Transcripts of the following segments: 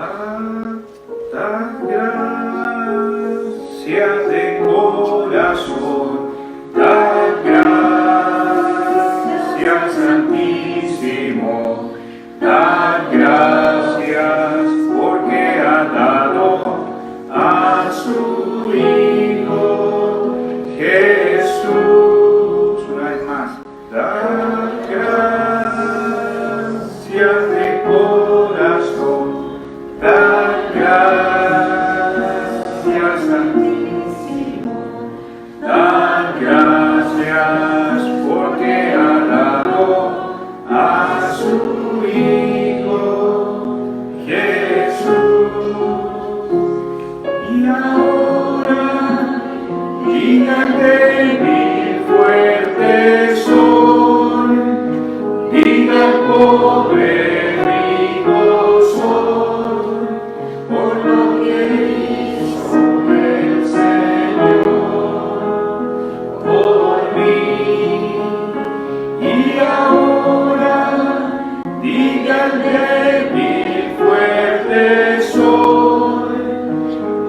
Da gracias de corazón, da gracias Santísimo, da gracias porque ha dado a su Hijo Jesús. Una vez más, da gracias de corazón, da gracias Santísimo, da gracias porque ha dado a su Hijo Jesús. Y ahora digan débil, fuerte son, digan pobre, rico son, por lo que hizo el Señor por mí. Y ahora digan débil, fuerte son,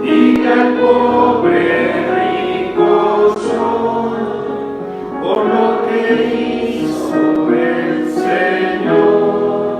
digan pobre, rico son, por lo que hizo el Señor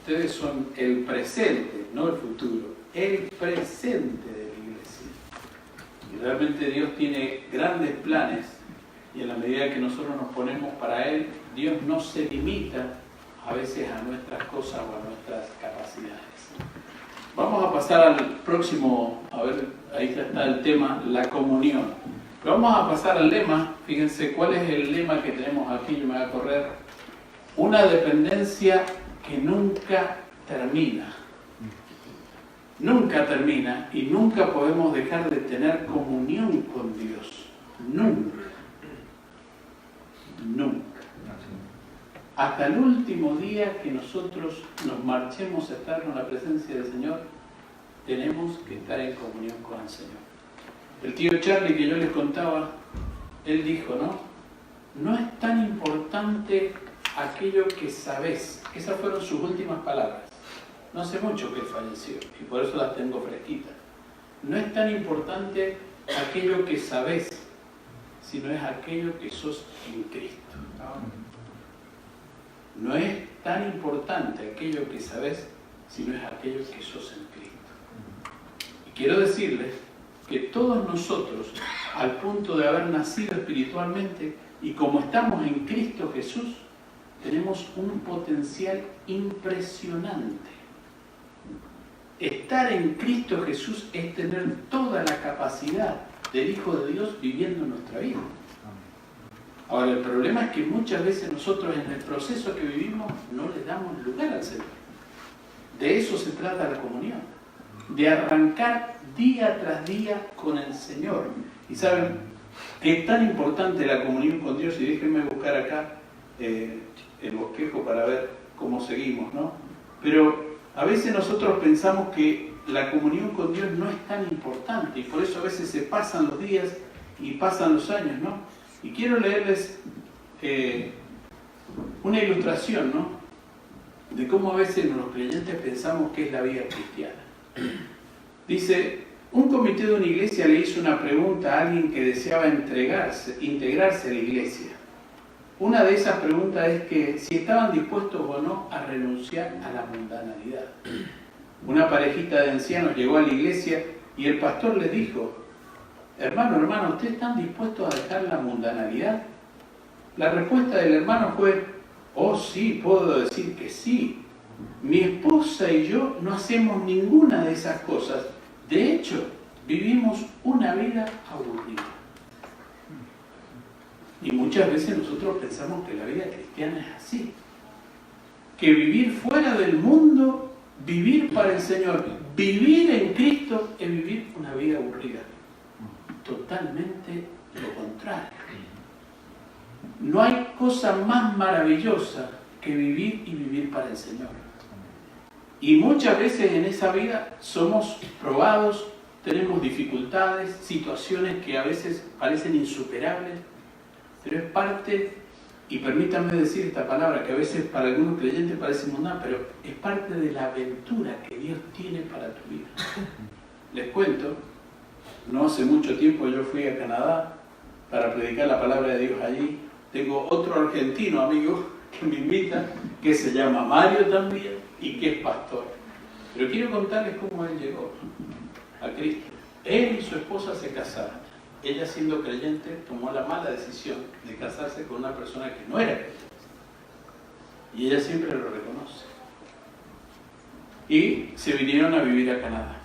Ustedes son el presente, no el futuro, el presente de la iglesia. Y realmente Dios tiene grandes planes y en la medida que nosotros nos ponemos para Él, Dios no se limita a veces a nuestras cosas o a nuestras capacidades. Vamos a pasar al próximo, a ver, ahí está el tema, la comunión. Pero vamos a pasar al lema. Fíjense cuál es el lema que tenemos aquí, yo me voy a correr. Una dependencia que nunca termina. Nunca termina y nunca podemos dejar de tener comunión con Dios. Nunca. Nunca. Hasta el último día que nosotros nos marchemos a estar con la presencia del Señor, tenemos que estar en comunión con el Señor. El tío Charlie que yo les contaba, él dijo, no es tan importante aquello que sabés. Esas fueron sus últimas palabras. No hace mucho que él falleció y por eso las tengo fresquitas. No es tan importante aquello que sabés, sino es aquello que sos en Cristo. No es tan importante aquello que sabés, sino es aquello que sos en Cristo. Y quiero decirles que todos nosotros, al punto de haber nacido espiritualmente y como estamos en Cristo Jesús, tenemos un potencial impresionante. Estar en Cristo Jesús es tener toda la capacidad del Hijo de Dios viviendo en nuestra vida. Ahora, el problema es que muchas veces nosotros en el proceso que vivimos no le damos lugar al Señor. De eso se trata la comunión. De arrancar día tras día con el Señor. Y saben, es tan importante la comunión con Dios, y déjenme buscar acá el bosquejo para ver cómo seguimos, ¿no? Pero a veces nosotros pensamos que la comunión con Dios no es tan importante y por eso a veces se pasan los días y pasan los años, ¿no? Y quiero leerles una ilustración, ¿no? De cómo a veces los creyentes pensamos que es la vida cristiana. Dice, un comité de una iglesia le hizo una pregunta a alguien que deseaba integrarse a la iglesia. Una de esas preguntas es que si estaban dispuestos o no a renunciar a la mundanalidad. Una parejita de ancianos llegó a la iglesia y el pastor les dijo, hermano, ¿ustedes están dispuestos a dejar la mundanalidad? La respuesta del hermano fue, oh sí, puedo decir que sí. Mi esposa y yo no hacemos ninguna de esas cosas. De hecho, vivimos una vida aburrida. Y muchas veces nosotros pensamos que la vida cristiana es así. Que vivir fuera del mundo, vivir para el Señor, vivir en Cristo es vivir una vida aburrida. Totalmente lo contrario. No hay cosa más maravillosa que vivir y vivir para el Señor. Y muchas veces en esa vida somos probados, tenemos dificultades, situaciones que a veces parecen insuperables, pero es parte, y permítanme decir esta palabra que a veces para algunos creyentes parece mundana, pero es parte de la aventura que Dios tiene para tu vida. Les cuento, no hace mucho tiempo yo fui a Canadá para predicar la palabra de Dios allí. Tengo otro argentino amigo que me invita, que se llama Mario también y que es pastor. Pero quiero contarles cómo él llegó a Cristo. Él y su esposa se casaron. Ella, siendo creyente, tomó la mala decisión de casarse con una persona que no era creyente. Y ella siempre lo reconoce. Y se vinieron a vivir a Canadá.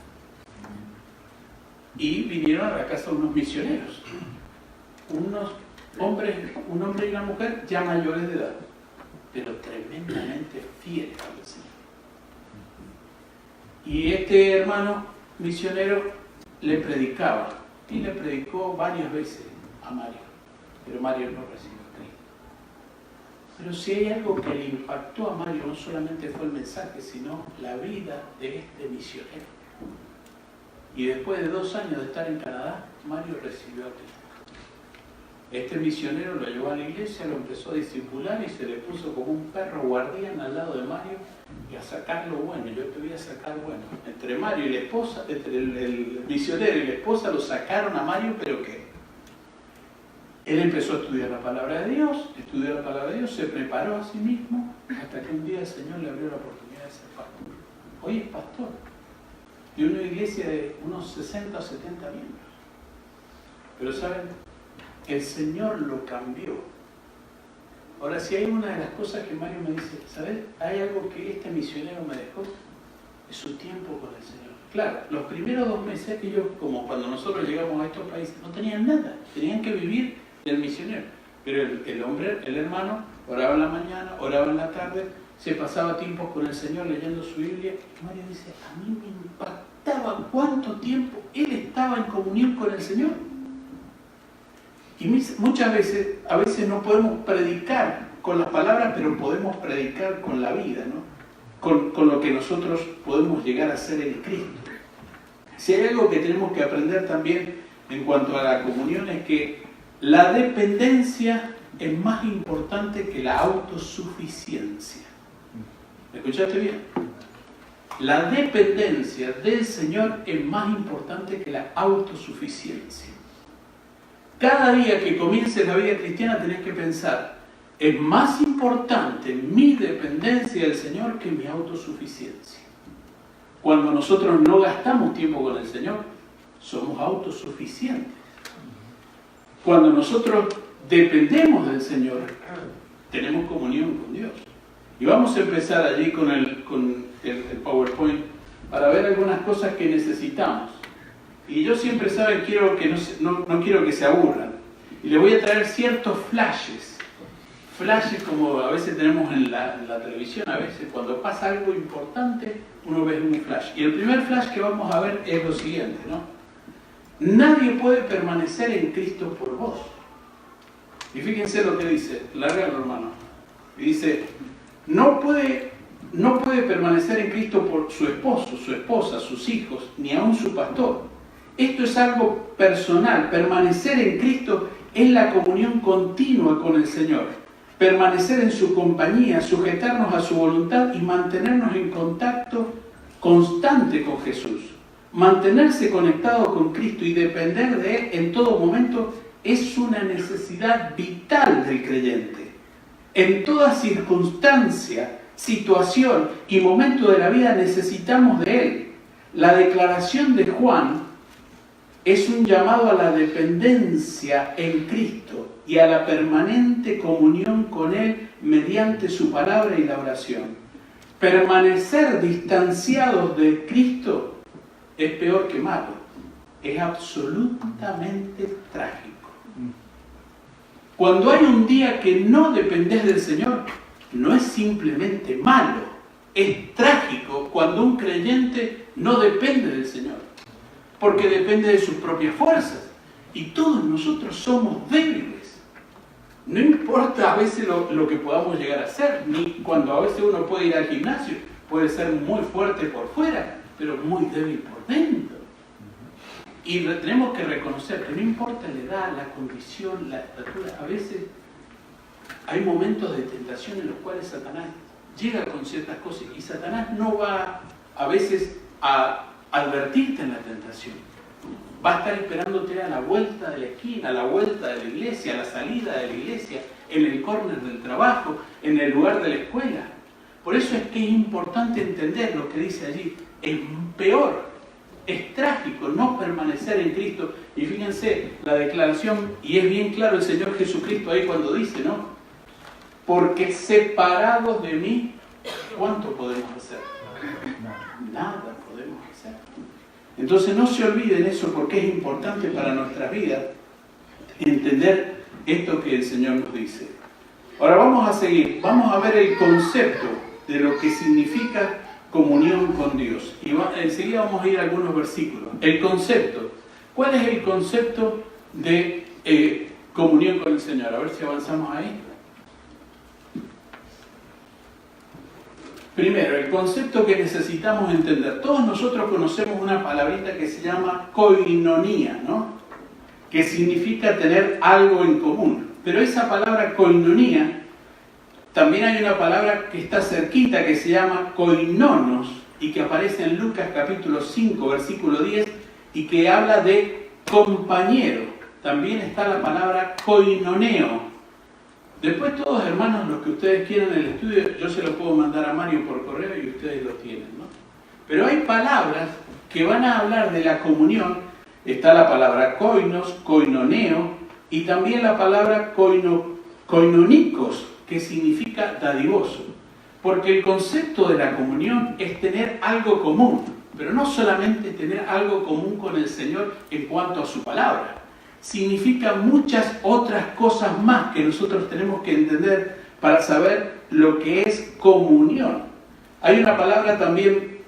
Y vinieron a la casa de unos misioneros. Unos hombres, un hombre y una mujer ya mayores de edad, pero tremendamente fieles al Señor. Y este hermano misionero le predicaba. Y le predicó varias veces a Mario, pero Mario no recibió a Cristo. Pero si hay algo que le impactó a Mario, no solamente fue el mensaje, sino la vida de este misionero. Y después de 2 años de estar en Canadá, Mario recibió a Cristo. Este misionero lo llevó a la iglesia, lo empezó a discipular y se le puso como un perro guardián al lado de Mario y a sacar lo bueno. Yo te voy a sacar bueno. Entre Mario y la esposa, entre el misionero y la esposa lo sacaron a Mario, pero ¿qué? Él empezó a estudiar la palabra de Dios, estudió la palabra de Dios, se preparó a sí mismo, hasta que un día el Señor le abrió la oportunidad de ser pastor. Hoy es pastor de una iglesia de unos 60 o 70 miembros. Pero ¿saben? El Señor lo cambió. Ahora, si hay una de las cosas que Mario me dice, ¿sabes? Hay algo que este misionero me dejó, es su tiempo con el Señor. Claro, los primeros 2 meses ellos, como cuando nosotros llegamos a estos países, no tenían nada, tenían que vivir del misionero. Pero el hermano, oraba en la mañana, oraba en la tarde, se pasaba tiempos con el Señor leyendo su Biblia. Y Mario dice, a mí me impactaba cuánto tiempo él estaba en comunión con el Señor. Y muchas veces, a veces no podemos predicar con las palabras, pero podemos predicar con la vida, ¿no? Con lo que nosotros podemos llegar a ser en Cristo. Si hay algo que tenemos que aprender también en cuanto a la comunión es que la dependencia es más importante que la autosuficiencia. ¿Me escuchaste bien? La dependencia del Señor es más importante que la autosuficiencia. Cada día que comiences la vida cristiana tenés que pensar, es más importante mi dependencia del Señor que mi autosuficiencia. Cuando nosotros no gastamos tiempo con el Señor, somos autosuficientes. Cuando nosotros dependemos del Señor, tenemos comunión con Dios. Y vamos a empezar allí con el PowerPoint para ver algunas cosas que necesitamos. Y yo siempre, ¿saben? No quiero que se aburran. Y les voy a traer ciertos flashes. Flashes como a veces tenemos en la televisión, a veces cuando pasa algo importante, uno ve un flash. Y el primer flash que vamos a ver es lo siguiente, ¿no? Nadie puede permanecer en Cristo por vos. Y fíjense lo que dice, lárgalo, hermano. Y dice, no puede permanecer en Cristo por su esposo, su esposa, sus hijos, ni aun su pastor. Esto es algo personal. Permanecer en Cristo es la comunión continua con el Señor. Permanecer en su compañía, sujetarnos a su voluntad y mantenernos en contacto constante con Jesús. Mantenerse conectado con Cristo y depender de Él en todo momento es una necesidad vital del creyente. En toda circunstancia, situación y momento de la vida necesitamos de Él. La declaración de Juan es un llamado a la dependencia en Cristo y a la permanente comunión con Él mediante su palabra y la oración. Permanecer distanciados de Cristo es peor que malo, es absolutamente trágico. Cuando hay un día que no dependes del Señor, no es simplemente malo, es trágico cuando un creyente no depende del Señor. Porque depende de sus propias fuerzas. Y todos nosotros somos débiles. No importa a veces lo que podamos llegar a hacer, ni cuando a veces uno puede ir al gimnasio, puede ser muy fuerte por fuera, pero muy débil por dentro. Y tenemos que reconocer que no importa la edad, la condición, la estatura, a veces hay momentos de tentación en los cuales Satanás llega con ciertas cosas y Satanás no va a veces a advertirte en la tentación. Va a estar esperándote a la vuelta de la esquina, a la vuelta de la iglesia, a la salida de la iglesia, en el córner del trabajo, en el lugar de la escuela. Por eso es que es importante entender lo que dice allí. Es peor, es trágico no permanecer en Cristo. Y fíjense la declaración, y es bien claro el Señor Jesucristo ahí cuando dice, ¿no? Porque separados de mí, ¿cuánto podemos hacer? Nada podemos hacer. Entonces no se olviden eso porque es importante para nuestra vida entender esto que el Señor nos dice. Ahora vamos a seguir, vamos a ver el concepto de lo que significa comunión con Dios. Y enseguida vamos a ir a algunos versículos. El concepto. ¿Cuál es el concepto de comunión con el Señor? A ver si avanzamos ahí. Primero, el concepto que necesitamos entender. Todos nosotros conocemos una palabrita que se llama koinonía, ¿no? Que significa tener algo en común. Pero esa palabra koinonía, también hay una palabra que está cerquita que se llama koinonos y que aparece en Lucas capítulo 5, versículo 10 y que habla de compañero. También está la palabra koinoneo. Después todos, hermanos, los que ustedes quieran el estudio, yo se lo puedo mandar a Mario por correo y ustedes ellos tienen, ¿no? Pero hay palabras que van a hablar de la comunión. Está la palabra koinos, koinoneo, y también la palabra koinonikos, que significa dadivoso. Porque el concepto de la comunión es tener algo común, pero no solamente tener algo común con el Señor en cuanto a su palabra. Significa muchas otras cosas más que nosotros tenemos que entender para saber lo que es comunión. Hay una palabra también,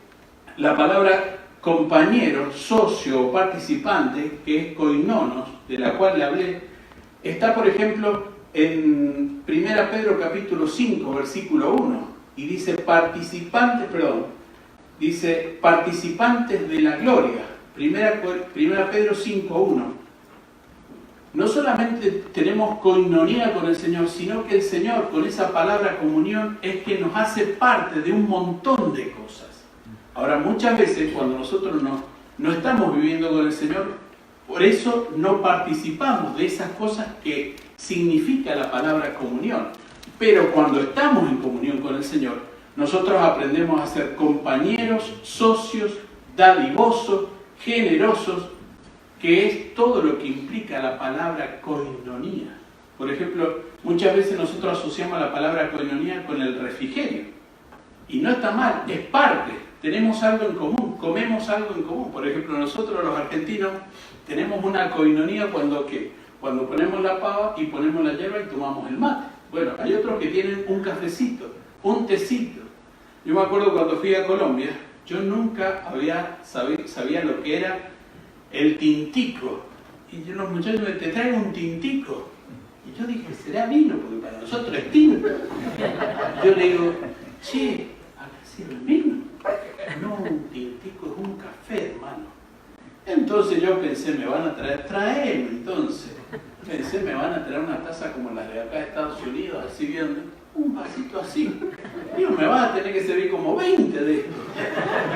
la palabra compañero, socio o participante, que es koinonos, de la cual le hablé. Está, por ejemplo, en 1 Pedro capítulo 5, versículo 1, y dice participantes de la gloria. 1 Pedro 5, 1. No solamente tenemos coinonía con el Señor, sino que el Señor, con esa palabra comunión, es que nos hace parte de un montón de cosas. Ahora, muchas veces cuando nosotros no estamos viviendo con el Señor, por eso no participamos de esas cosas que significa la palabra comunión. Pero cuando estamos en comunión con el Señor, nosotros aprendemos a ser compañeros, socios, dadivosos, generosos, que es todo lo que implica la palabra koinonía. Por ejemplo, muchas veces nosotros asociamos la palabra koinonía con el refrigerio. Y no está mal, es parte. Tenemos algo en común, comemos algo en común. Por ejemplo, nosotros los argentinos tenemos una koinonía cuando ponemos la pava y ponemos la hierba y tomamos el mate. Bueno, hay otros que tienen un cafecito, un tecito. Yo me acuerdo cuando fui a Colombia, yo nunca sabía lo que era el tintico. Y yo, los muchachos me te traigo un tintico. Y yo dije, ¿será vino? Porque para nosotros es tinto. Yo le digo, che, acá sirve vino. No, un tintico es un café, hermano. Entonces yo pensé, me van a traerlo entonces. Pensé, me van a traer una taza como las de acá de Estados Unidos, así viendo, un vasito así. Digo, me van a tener que servir como 20 de estos.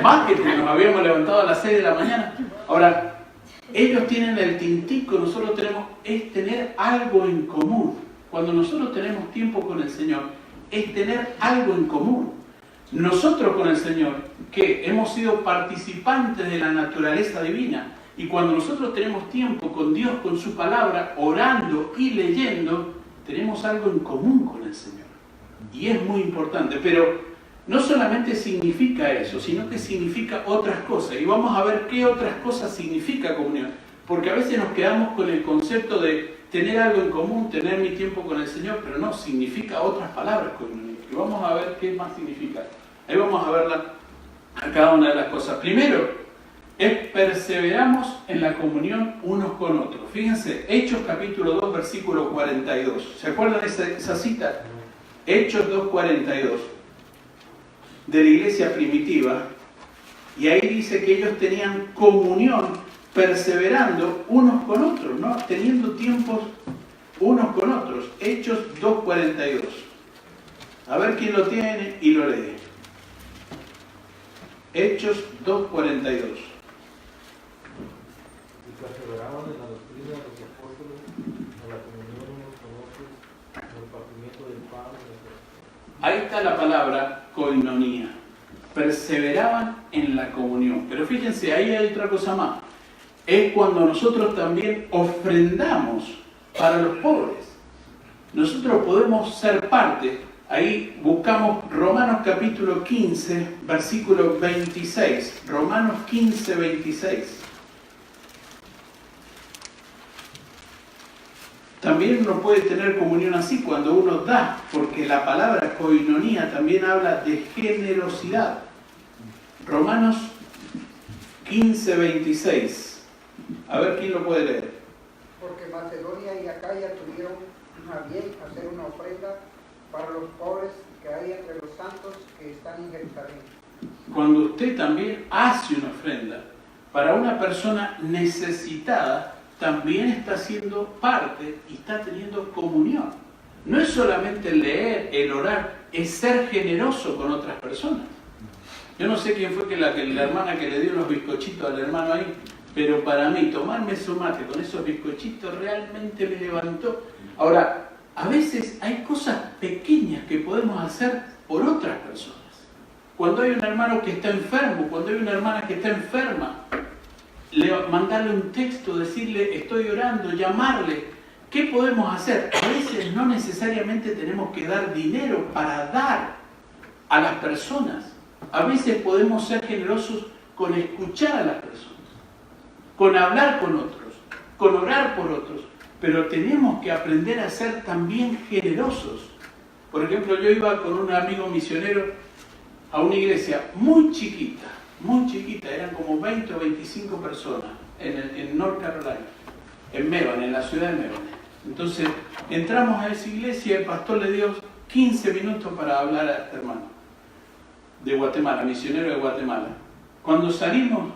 Más que nos habíamos levantado a las 6 de la mañana. Ahora, ellos tienen el tintico, nosotros es tener algo en común. Cuando nosotros tenemos tiempo con el Señor, es tener algo en común. Nosotros con el Señor, que hemos sido participantes de la naturaleza divina, y cuando nosotros tenemos tiempo con Dios, con su palabra, orando y leyendo, tenemos algo en común con el Señor. Y es muy importante, pero no solamente significa eso, sino que significa otras cosas. Y vamos a ver qué otras cosas significa comunión. Porque a veces nos quedamos con el concepto de tener algo en común, tener mi tiempo con el Señor, pero no, significa otras palabras comunión. Y vamos a ver qué más significa. Ahí vamos a verla a cada una de las cosas. Primero, perseveramos en la comunión unos con otros. Fíjense, Hechos capítulo 2, versículo 42. ¿Se acuerdan de esa cita? Hechos 2:42. De la iglesia primitiva, y ahí dice que ellos tenían comunión, perseverando unos con otros, ¿no? Teniendo tiempos unos con otros. Hechos 2:42. A ver quién lo tiene y lo lee. Hechos 2:42. Y perseveraban en la doctrina de los apóstoles, en la comunión unos con otros, en el partimiento del pan. Ahí está la palabra koinonía. Perseveraban en la comunión. Pero fíjense, ahí hay otra cosa más. Es cuando nosotros también ofrendamos para los pobres. Nosotros podemos ser parte. Ahí buscamos Romanos capítulo 15, versículo 26. Romanos 15, 26. También uno puede tener comunión así cuando uno da, porque la palabra koinonía también habla de generosidad. Romanos 15, 26. A ver quién lo puede leer. Porque Macedonia y Acaya tuvieron a bien hacer una ofrenda para los pobres que hay entre los santos que están en Jerusalén. Cuando usted también hace una ofrenda para una persona necesitada, también está haciendo parte y está teniendo comunión. No es solamente el leer, el orar, es ser generoso con otras personas. Yo no sé quién fue la hermana que le dio los bizcochitos al hermano ahí, pero para mí tomarme ese mate con esos bizcochitos realmente me levantó. Ahora, a veces hay cosas pequeñas que podemos hacer por otras personas. Cuando hay un hermano que está enfermo, cuando hay una hermana que está enferma, mandarle un texto, decirle estoy orando, llamarle. ¿Qué podemos hacer? A veces no necesariamente tenemos que dar dinero para dar a las personas. A veces podemos ser generosos con escuchar a las personas, con hablar con otros, con orar por otros. Pero tenemos que aprender a ser también generosos. Por ejemplo, yo iba con un amigo misionero a una iglesia muy chiquita, eran como 20 o 25 personas en North Carolina, en Mevan, en la ciudad de Mevan. Entonces entramos a esa iglesia y el pastor le dio 15 minutos para hablar a este hermano de Guatemala, misionero de Guatemala. Cuando salimos,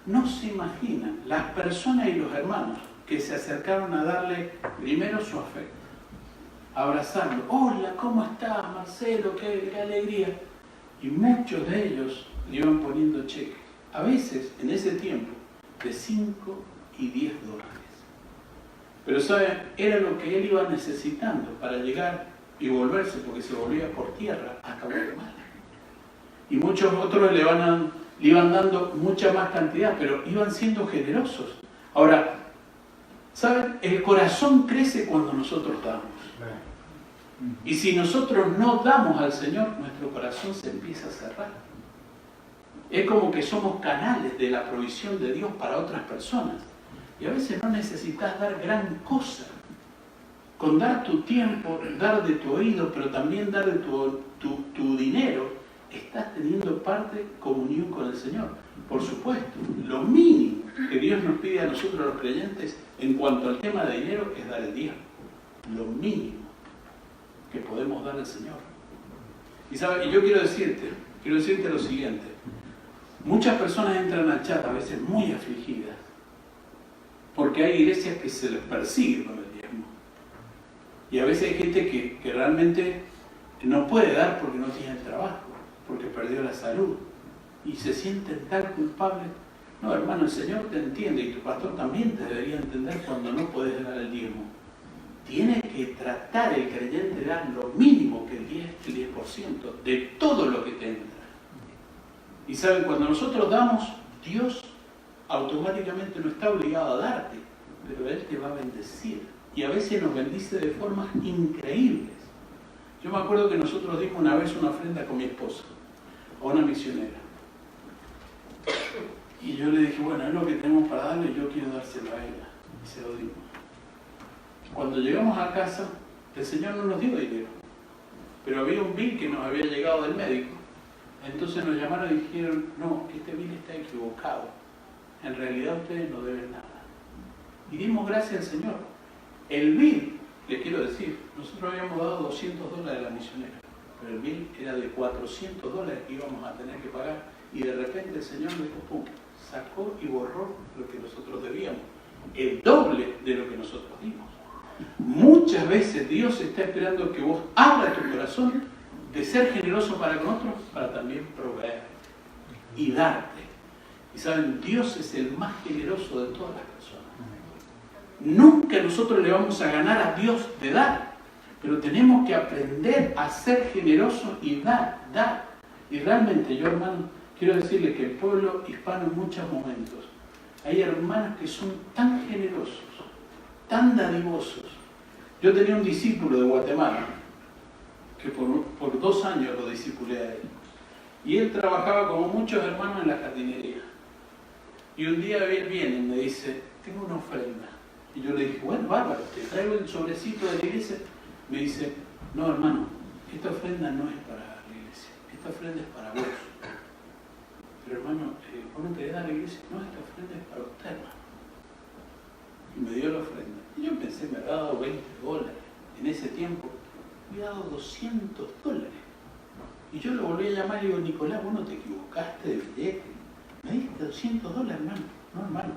no se imaginan las personas y los hermanos que se acercaron a darle primero su afecto, a abrazarlo. Hola, ¿cómo estás, Marcelo? Qué alegría. Y muchos de ellos le iban poniendo cheques, a veces en ese tiempo de 5 y 10 dólares. Pero ¿saben? Era lo que él iba necesitando para llegar y volverse, porque se volvía por tierra hasta Guatemala. Y muchos otros le iban dando mucha más cantidad, pero iban siendo generosos. Ahora, ¿saben? El corazón crece cuando nosotros damos. Y si nosotros no damos al Señor, nuestro corazón se empieza a cerrar. Es como que somos canales de la provisión de Dios para otras personas. Y a veces no necesitas dar gran cosa. Con dar tu tiempo, dar de tu oído, pero también dar de tu dinero, estás teniendo comunión con el Señor. Por supuesto, lo mínimo que Dios nos pide a nosotros los creyentes en cuanto al tema de dinero es dar el diezmo. Lo mínimo que podemos dar al Señor. Y yo quiero decirte lo siguiente. Muchas personas entran al chat a veces muy afligidas porque hay iglesias que se les persigue con el diezmo. Y a veces hay gente que realmente no puede dar porque no tiene trabajo, porque perdió la salud y se sienten tan culpables. No, hermano, el Señor te entiende y tu pastor también te debería entender cuando no puedes dar el diezmo. Tiene que tratar el creyente de dar lo mínimo que el 10% de todo lo que te entra. Y saben, cuando nosotros damos, Dios automáticamente no está obligado a darte, pero Él te va a bendecir. Y a veces nos bendice de formas increíbles. Yo me acuerdo que nosotros dimos una vez una ofrenda con mi esposa a una misionera. Y yo le dije, bueno, es lo que tenemos para darle, yo quiero dárselo a ella. Y se lo dimos. Cuando llegamos a casa, el Señor no nos dio dinero, pero había un bill que nos había llegado del médico. Entonces nos llamaron y dijeron, no, este bill está equivocado. En realidad ustedes no deben nada. Y dimos gracias al Señor. El bill, les quiero decir, nosotros habíamos dado $200 a la misionera, pero el bill era de $400 que íbamos a tener que pagar. Y de repente el Señor dijo, pum, sacó y borró lo que nosotros debíamos. El doble de lo que nosotros dimos. Muchas veces Dios está esperando que vos abras tu corazón de ser generoso para con otros, para también proveer y darte. Y saben, Dios es el más generoso de todas las personas. Nunca nosotros le vamos a ganar a Dios de dar, pero tenemos que aprender a ser generosos y dar. Y realmente yo, hermano, quiero decirle que el pueblo hispano en muchos momentos, hay hermanos que son tan generosos, tan dadivosos. Yo tenía un discípulo de Guatemala, que por 2 años lo discipulé a él. Y él trabajaba como muchos hermanos en la jardinería. Y un día él viene y me dice, tengo una ofrenda. Y yo le dije, bueno, bárbaro, te traigo el sobrecito de la iglesia. Me dice, no, hermano, esta ofrenda no es para la iglesia, esta ofrenda es para vos. Pero hermano, ¿vos no querés dar a la iglesia? No, esta ofrenda es para usted, hermano. Y me dio la ofrenda. Y yo pensé, me había dado $20. En ese tiempo, me había dado $200. Y yo lo volví a llamar y digo, Nicolás, vos no te equivocaste de billete. Me diste $200, hermano. No, hermano,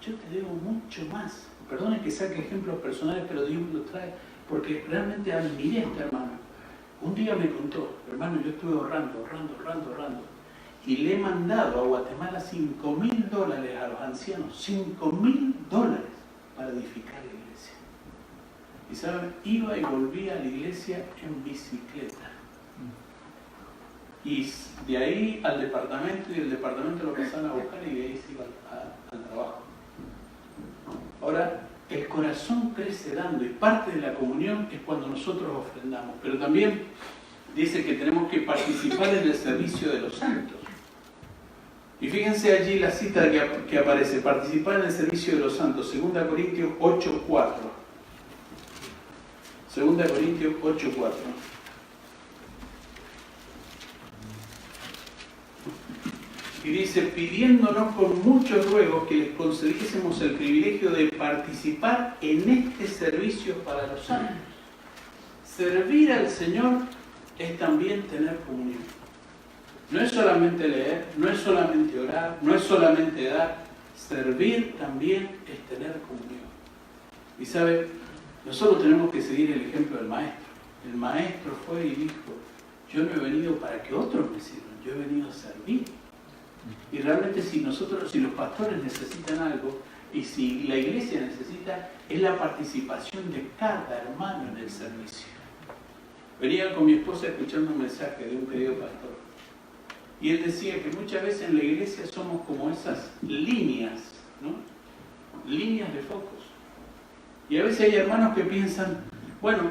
yo te debo mucho más. Perdonen que saque ejemplos personales, pero Dios me los trae, porque realmente admiré a este hermano. Un día me contó, hermano, yo estuve ahorrando, y le he mandado a Guatemala $5.000 a los ancianos, $5.000 para edificar la iglesia. Y saben, iba y volvía a la iglesia en bicicleta. y de ahí al departamento, y del departamento lo pasaban a buscar, y de ahí se iba al trabajo. Ahora, el corazón crece dando, y parte de la comunión es cuando nosotros ofrendamos, pero también dice que tenemos que participar en el servicio de los santos. Y fíjense allí la cita que aparece, participar en el servicio de los santos, 2 Corintios 8:4. 2 Corintios 8:4. Y dice, pidiéndonos con muchos ruegos que les concediésemos el privilegio de participar en este servicio para los santos. Servir al Señor es también tener comunión. No es solamente leer, no es solamente orar, no es solamente dar. Servir también es tener comunión. Y sabe, nosotros tenemos que seguir el ejemplo del Maestro. El Maestro fue y dijo, yo no he venido para que otros me sirvan, yo he venido a servir. Y realmente si los pastores necesitan algo, y si la iglesia necesita, es la participación de cada hermano en el servicio. Venía con mi esposa escuchando un mensaje de un querido pastor, y él decía que muchas veces en la iglesia somos como esas líneas, ¿no? Líneas de focos. Y a veces hay hermanos que piensan, bueno,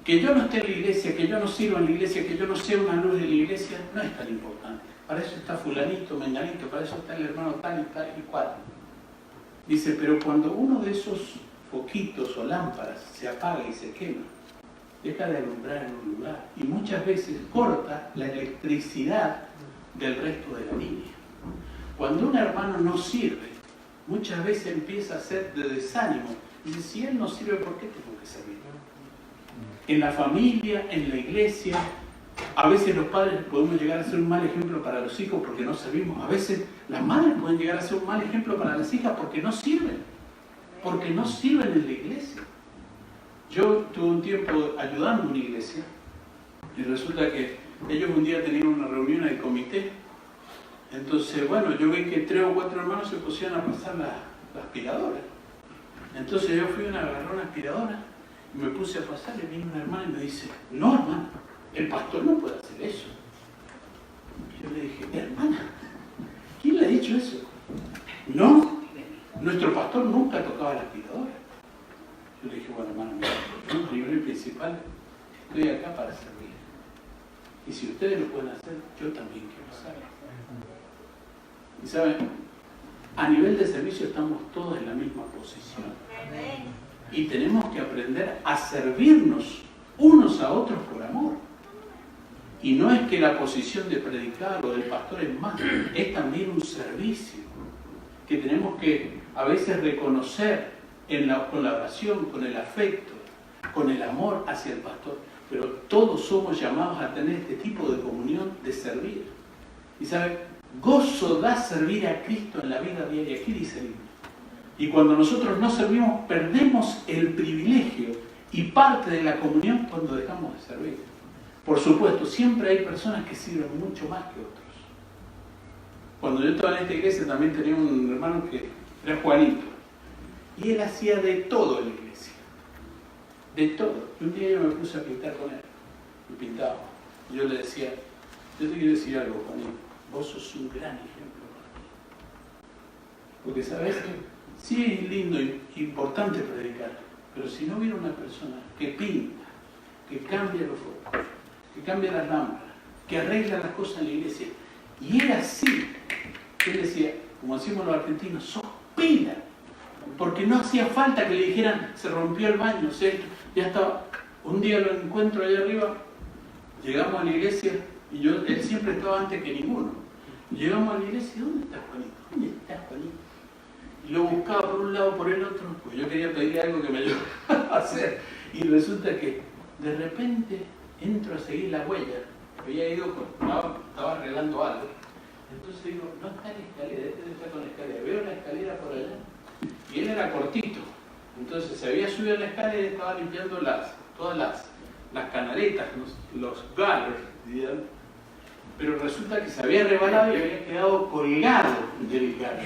que yo no esté en la iglesia, que yo no sirva en la iglesia, que yo no sea una luz de la iglesia, no es tan importante. Para eso está fulanito, menganito, para eso está el hermano tal y tal y cual. Dice, pero cuando uno de esos foquitos o lámparas se apaga y se quema, deja de alumbrar en un lugar y muchas veces corta la electricidad del resto de la línea. Cuando un hermano no sirve, muchas veces empieza a ser de desánimo. Dice, si él no sirve, ¿por qué tengo que servir? En la familia, en la iglesia, a veces los padres podemos llegar a ser un mal ejemplo para los hijos porque no servimos. A veces las madres pueden llegar a ser un mal ejemplo para las hijas porque no sirven. Porque no sirven en la iglesia. Yo tuve un tiempo ayudando a una iglesia y resulta que ellos un día tenían una reunión en el comité. Entonces, bueno, yo vi que 3 o 4 hermanos se pusieron a pasar la aspiradora. Entonces yo fui a agarrar una aspiradora y me puse a pasar y vino una hermana y me dice, no, hermano, el pastor no puede hacer eso. Yo le dije, hermana, ¿quién le ha dicho eso? No, nuestro pastor nunca tocaba la aspiradora. Yo le dije, bueno, hermano, mira, primero y principal, estoy acá para servir. Y si ustedes lo pueden hacer, yo también quiero hacerlo. Y saben, a nivel de servicio estamos todos en la misma posición. Y tenemos que aprender a servirnos unos a otros por amor. Y no es que la posición de predicar o del pastor es más, es también un servicio que tenemos que a veces reconocer con la oración, con el afecto, con el amor hacia el pastor. Pero todos somos llamados a tener este tipo de comunión, de servir. Y ¿sabe? Gozo da servir a Cristo en la vida diaria. Aquí dice el himno. Y cuando nosotros no servimos, perdemos el privilegio y parte de la comunión cuando dejamos de servir. Por supuesto, siempre hay personas que sirven mucho más que otros. Cuando yo estaba en esta iglesia también tenía un hermano que era Juanito. Y él hacía de todo en la iglesia. De todo. Y un día yo me puse a pintar con él. Y pintaba. Y yo le decía, yo te quiero decir algo, Juanito. Vos sos un gran ejemplo para mí. Porque, ¿sabes? Sí es lindo e importante predicar. Pero si no hubiera una persona que pinta, que cambia los focos, que cambia las lámparas, que arregla las cosas en la iglesia, y era así, él decía, como decimos los argentinos, sos pila. Porque no hacía falta que le dijeran, se rompió el baño, ya estaba. Un día lo encuentro allá arriba, llegamos a la iglesia, y él siempre estaba antes que ninguno. Llegamos a la iglesia, ¿dónde está Juanito? ¿Dónde está Juanito? Y lo buscaba por un lado, por el otro, pues yo quería pedirle algo que me ayudara a hacer. Y resulta que de repente entro a seguir la huella. Había ido, estaba arreglando algo. Entonces digo, no está la escalera, este está con la escalera. Veo la escalera por allá. Y él era cortito. Entonces se había subido a la escalera y estaba limpiando todas las canaletas, los gutters, digamos. Pero resulta que se había rebalado y había quedado colgado del gutter.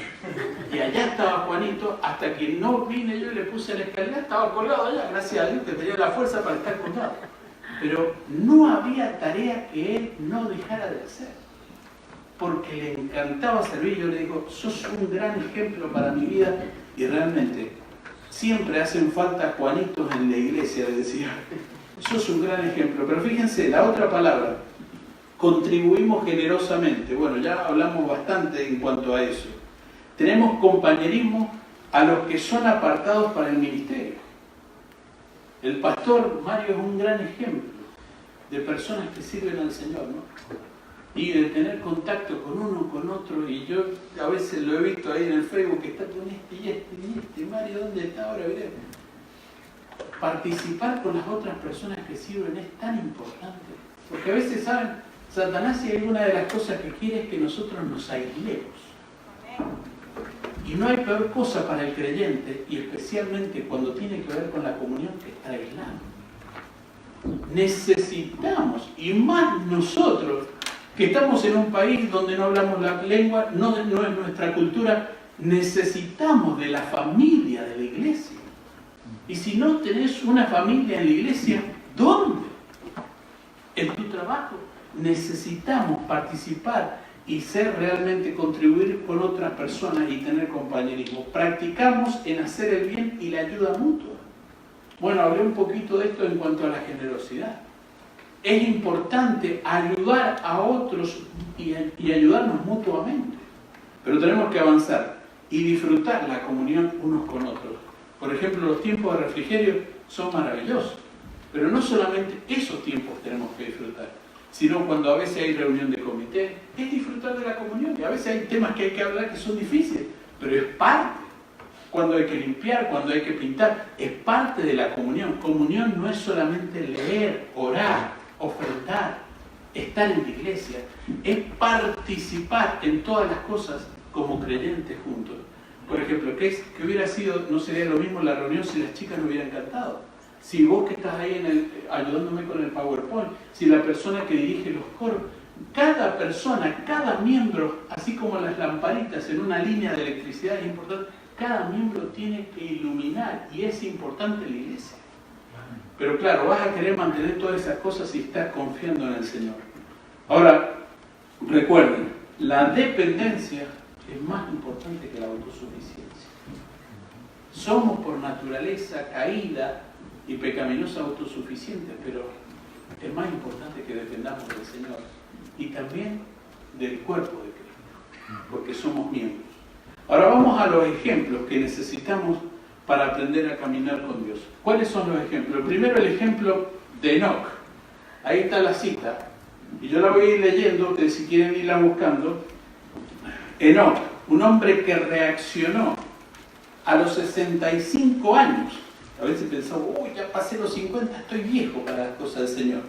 Y allá estaba Juanito, hasta que no vine yo y le puse la escalera, estaba colgado allá, gracias a Dios que tenía la fuerza para estar colgado. pero no había tarea que él no dejara de hacer, porque le encantaba servir. Yo le digo, sos un gran ejemplo para mi vida, y realmente siempre hacen falta Juanitos en la iglesia, le decía. Sos un gran ejemplo. Pero fíjense, la otra palabra, contribuimos generosamente. Bueno, ya hablamos bastante en cuanto a eso. Tenemos compañerismo a los que son apartados para el ministerio. El pastor Mario es un gran ejemplo de personas que sirven al Señor, ¿no? Y de tener contacto con uno, con otro. Y yo a veces lo he visto ahí en el Facebook, que está con este, Mario, ¿dónde está ahora? Mirá. Participar con las otras personas que sirven es tan importante. Porque a veces, ¿saben? Satanás, y alguna de las cosas que quiere es que nosotros nos aislemos. Y no hay peor cosa para el creyente, y especialmente cuando tiene que ver con la comunión, que estar aislado. Necesitamos, y más nosotros, que estamos en un país donde no hablamos la lengua, no es nuestra cultura, necesitamos de la familia de la iglesia. Y si no tenés una familia en la iglesia, ¿dónde? En tu trabajo. Necesitamos participar y ser realmente, contribuir con otras personas y tener compañerismo. Practicamos en hacer el bien y la ayuda mutua. Bueno, hablé un poquito de esto en cuanto a la generosidad. Es importante ayudar a otros y ayudarnos mutuamente. Pero tenemos que avanzar y disfrutar la comunión unos con otros. Por ejemplo, los tiempos de refrigerio son maravillosos. Pero no solamente esos tiempos tenemos que disfrutar, sino cuando a veces hay reunión de comité, es disfrutar de la comunión. Y a veces hay temas que hay que hablar que son difíciles, pero es parte. Cuando hay que limpiar, cuando hay que pintar, es parte de la comunión. Comunión no es solamente leer, orar, ofrendar, estar en la iglesia, es participar en todas las cosas como creyentes juntos. Por ejemplo, que hubiera sido, no sería lo mismo la reunión si las chicas no hubieran cantado. Si vos que estás ahí ayudándome con el PowerPoint, si la persona que dirige los coros, cada persona, cada miembro, así como las lamparitas en una línea de electricidad es importante, cada miembro tiene que iluminar, y es importante en la iglesia. Pero claro, vas a querer mantener todas esas cosas si estás confiando en el Señor. Ahora, recuerden, la dependencia es más importante que la autosuficiencia. Somos por naturaleza caída y pecaminosa autosuficientes, pero es más importante que dependamos del Señor y también del cuerpo de Cristo, porque somos miembros. Ahora vamos a los ejemplos que necesitamos para aprender a caminar con Dios. ¿Cuáles son los ejemplos? Primero, el ejemplo de Enoc. Ahí está la cita, y yo la voy a ir leyendo, que si quieren irla buscando. Enoc, un hombre que reaccionó a los 65 años. A veces pensamos, uy, ya pasé los 50, estoy viejo para las cosas del Señor.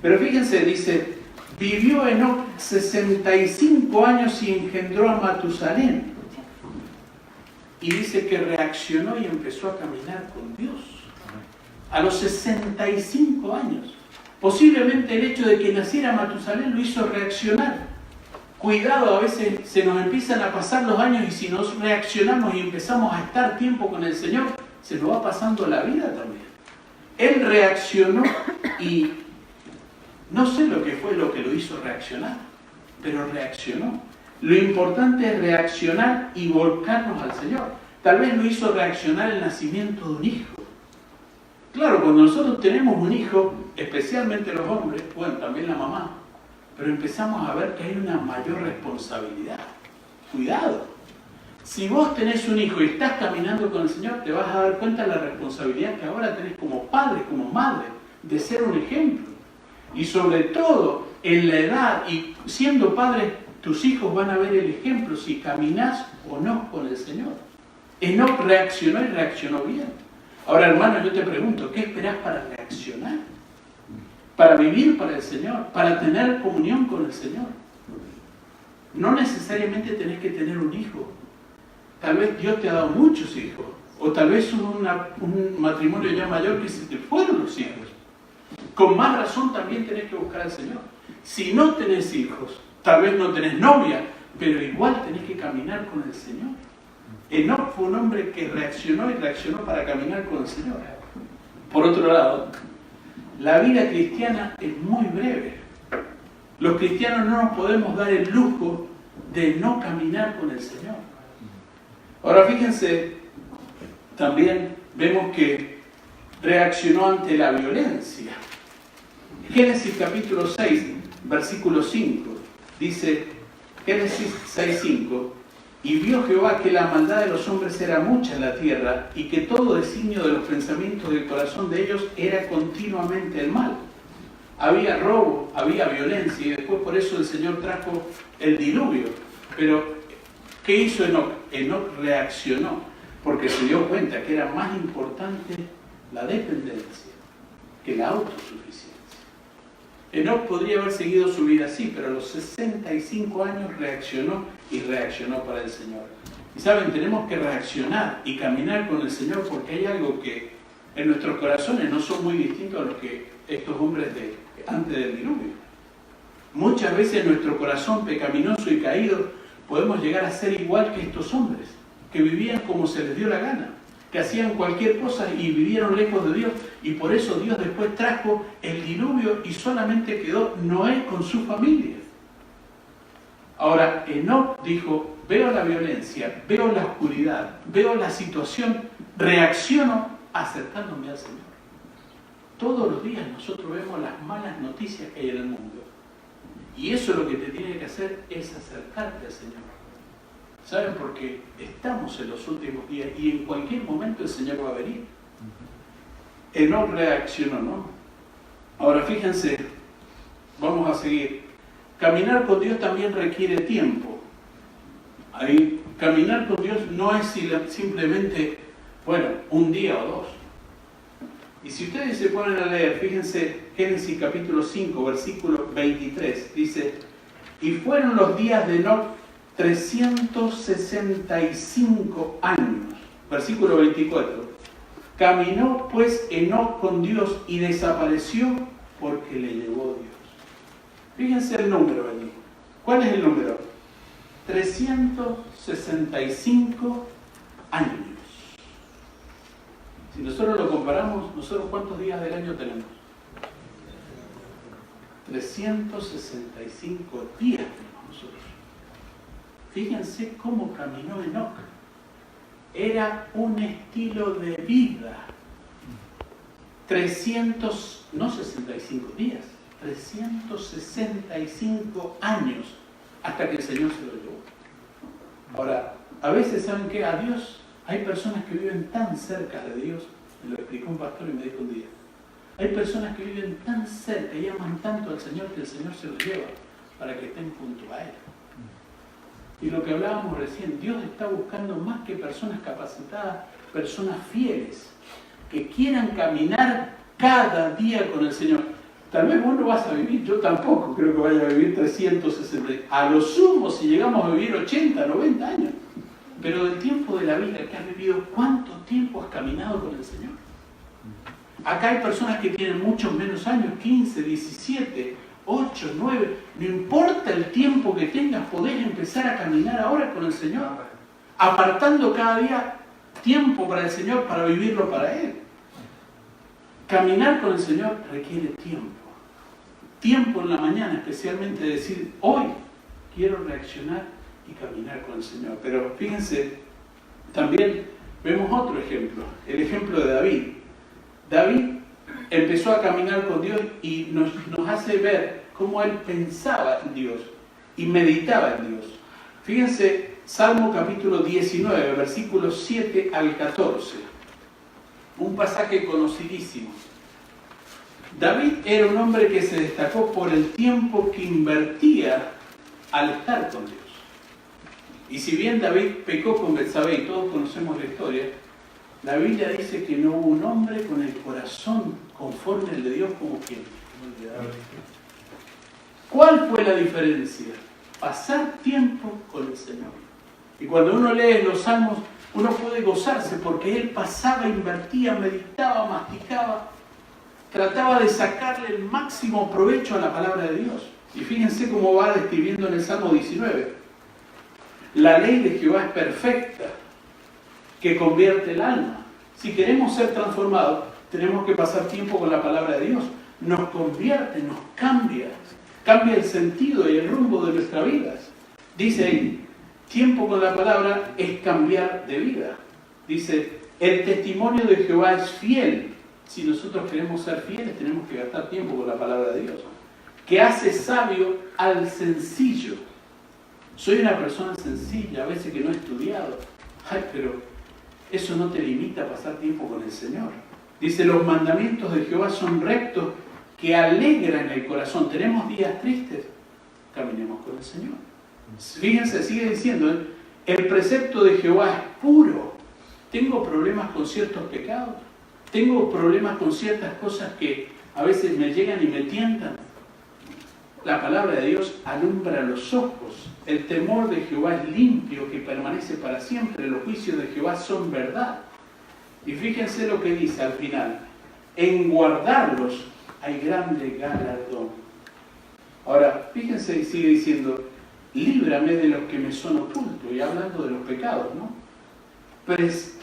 Pero fíjense, dice, vivió Enoc 65 años y engendró a Matusalén. Y dice que reaccionó y empezó a caminar con Dios. A los 65 años. Posiblemente el hecho de que naciera Matusalén lo hizo reaccionar. Cuidado, a veces se nos empiezan a pasar los años y si nos reaccionamos y empezamos a estar tiempo con el Señor, se nos va pasando la vida también. Él reaccionó y no sé lo que fue lo que lo hizo reaccionar, pero reaccionó. Lo importante es reaccionar y volcarnos al Señor. Tal vez lo hizo reaccionar el nacimiento de un hijo. Claro, cuando nosotros tenemos un hijo, especialmente los hombres, bueno, también la mamá, pero empezamos a ver que hay una mayor responsabilidad. Cuidado. Si vos tenés un hijo y estás caminando con el Señor, te vas a dar cuenta de la responsabilidad que ahora tenés como padre, como madre, de ser un ejemplo. Y sobre todo, en la edad y siendo padre, tus hijos van a ver el ejemplo si caminás o no con el Señor. Enoc reaccionó y reaccionó bien. Ahora, hermano, yo te pregunto, ¿qué esperás para reaccionar? Para vivir para el Señor, para tener comunión con el Señor. No necesariamente tenés que tener un hijo. Tal vez Dios te ha dado muchos hijos, o tal vez un matrimonio ya mayor que se te fueron los hijos. Con más razón también tenés que buscar al Señor. Si no tenés hijos, tal vez no tenés novia, pero igual tenés que caminar con el Señor. Enoc fue un hombre que reaccionó y reaccionó para caminar con el Señor. Por otro lado, la vida cristiana es muy breve. Los cristianos no nos podemos dar el lujo de no caminar con el Señor. Ahora fíjense, también vemos que reaccionó ante la violencia. Génesis capítulo 6, versículo 5, dice, Génesis 6:5, y vio Jehová que la maldad de los hombres era mucha en la tierra, y que todo designio de los pensamientos del corazón de ellos era continuamente el mal. Había robo, había violencia, y después por eso el Señor trajo el diluvio. Pero, ¿qué hizo Enoc? Enoc reaccionó, porque se dio cuenta que era más importante la dependencia que la autosuficiencia. Enoc podría haber seguido su vida así, pero a los 65 años reaccionó y reaccionó para el Señor. Y saben, tenemos que reaccionar y caminar con el Señor, porque hay algo que en nuestros corazones no son muy distintos a los que estos hombres de antes del diluvio. Muchas veces en nuestro corazón pecaminoso y caído podemos llegar a ser igual que estos hombres, que vivían como se les dio la gana, que hacían cualquier cosa y vivieron lejos de Dios, y por eso Dios después trajo el diluvio y solamente quedó Noé con su familia. Ahora, Enoc dijo, veo la violencia, veo la oscuridad, veo la situación, reacciono acercándome al Señor. Todos los días nosotros vemos las malas noticias que hay en el mundo. Y eso lo que te tiene que hacer es acercarte al Señor. ¿Saben? Porque estamos en los últimos días y en cualquier momento el Señor va a venir. Enoc reaccionó, ¿no? Ahora fíjense, vamos a seguir. Caminar con Dios también requiere tiempo. Ahí, caminar con Dios no es simplemente, bueno, un día o dos. Y si ustedes se ponen a leer, fíjense, Génesis capítulo 5, versículo 23, dice, y fueron los días de Enoc 365 años. Versículo 24. Caminó pues Enoc con Dios y desapareció porque le llevó Dios. Fíjense el número allí. ¿Cuál es el número? 365 años. Si nosotros lo comparamos, ¿nosotros cuántos días del año tenemos? 365 días tenemos nosotros. Fíjense cómo caminó Enoc. Era un estilo de vida. 365 días, 365 años hasta que el Señor se lo llevó. Ahora, a veces, ¿saben qué? A Dios, hay personas que viven tan cerca de Dios, me lo explicó un pastor y me dijo un día, hay personas que viven tan cerca y aman tanto al Señor que el Señor se los lleva para que estén junto a Él. Y lo que hablábamos recién, Dios está buscando más que personas capacitadas, personas fieles, que quieran caminar cada día con el Señor. Tal vez vos no vas a vivir, yo tampoco creo que vaya a vivir 360, a lo sumo si llegamos a vivir 80, 90 años. Pero del tiempo de la vida que has vivido, ¿cuánto tiempo has caminado con el Señor? Acá hay personas que tienen muchos menos años, 15, 17, 8, 9, no importa el tiempo que tengas, podés empezar a caminar ahora con el Señor, apartando cada día tiempo para el Señor, para vivirlo para Él. Caminar con el Señor requiere tiempo. Tiempo en la mañana, especialmente decir, hoy quiero reaccionar y caminar con el Señor. Pero fíjense, también vemos otro ejemplo, el ejemplo de David. David empezó a caminar con Dios y nos hace ver cómo él pensaba en Dios y meditaba en Dios. Fíjense, Salmo capítulo 19, versículos 7 al 14. Un pasaje conocidísimo. David era un hombre que se destacó por el tiempo que invertía al estar con Dios. Y si bien David pecó con Betsabé y todos conocemos la historia, la Biblia dice que no hubo un hombre con el corazón conforme al de Dios como quien. ¿Cuál fue la diferencia? Pasar tiempo con el Señor. Y cuando uno lee los salmos, uno puede gozarse porque él pasaba, invertía, meditaba, masticaba, trataba de sacarle el máximo provecho a la palabra de Dios. Y fíjense cómo va describiendo en el Salmo 19. La ley de Jehová es perfecta, que convierte el alma. Si queremos ser transformados, tenemos que pasar tiempo con la palabra de Dios. nos convierte, nos cambia el sentido y el rumbo de nuestras vidas. Dice ahí, tiempo con la palabra es cambiar de vida. Dice, el testimonio de Jehová es fiel. Si nosotros queremos ser fieles, tenemos que gastar tiempo con la palabra de Dios. Que hace sabio al sencillo. Soy una persona sencilla, a veces que no he estudiado. Ay, pero eso no te limita a pasar tiempo con el Señor. Dice, los mandamientos de Jehová son rectos, que alegran el corazón. ¿Tenemos días tristes? Caminemos con el Señor. Fíjense, sigue diciendo, el precepto de Jehová es puro. Tengo problemas con ciertos pecados. Tengo problemas con ciertas cosas que a veces me llegan y me tientan. La palabra de Dios alumbra los ojos. El temor de Jehová es limpio, que permanece para siempre. Los juicios de Jehová son verdad. Y fíjense lo que dice al final. En guardarlos hay grande galardón. Ahora, fíjense y sigue diciendo, líbrame de los que me son ocultos. Y hablando de los pecados, ¿no?